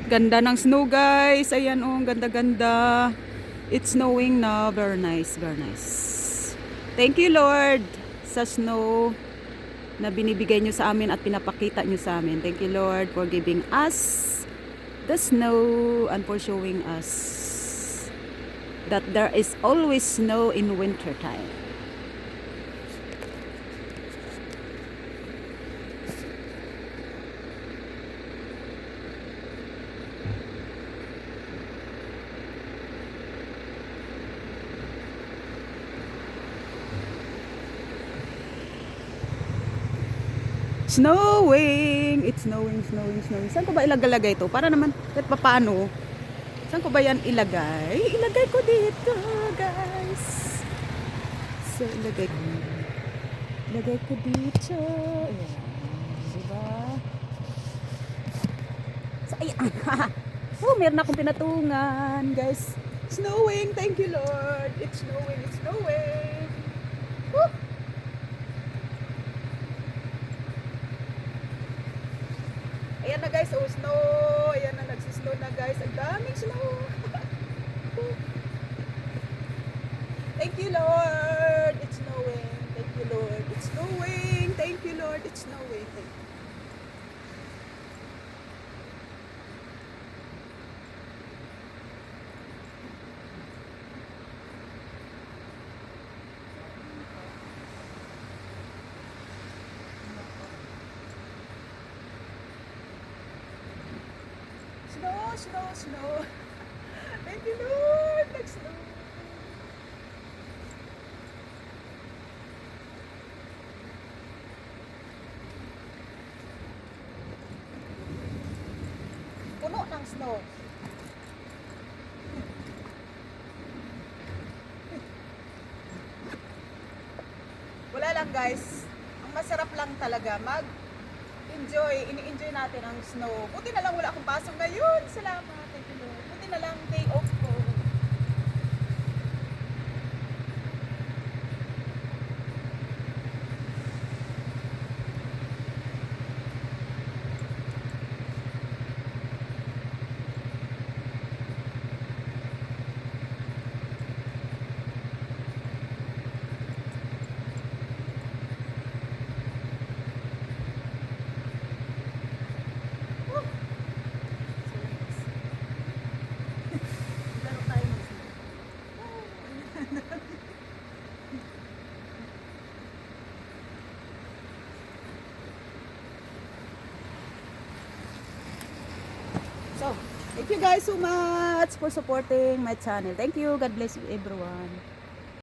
Ganda ng snow guys. Ayan oh, ganda-ganda. It's snowing na. Very nice, very nice. Thank you Lord sa snow na binibigay nyo sa amin at pinapakita nyo sa amin. Thank you Lord for giving us the snow and for showing us that there is always snow in winter time. Snowing! It's snowing, snowing, snowing. Saan ko ba ilagalagay ito? Para naman, kahit paano. Saan ko ba yan ilagay? Ilagay ko dito, guys. So, ilagay ko dito. Ayan. Diba? So, ayan. Oh, meron akong pinatungan, guys. Snowing! Thank you, Lord. It's snowing, it's snowing. Woo! Ayan na guys, oh snow. Ayan na, nagsisnow na guys. Ang daming snow. Thank you Lord. It's snowing. Thank you Lord. It's snowing. Thank you Lord. It's snowing. Thank you. Snow, snow, snow. Thank you Lord. Nag-snow. Puno ng snow. Wala lang guys. Ang masarap lang talaga ini-enjoy natin ang snow. Buti na lang wala akong pasok ngayon. Salamat. Thank you Lord. Buti na lang day off ko. Laro tayo ng snow. So, thank you guys so much for supporting my channel. Thank you. God bless you everyone.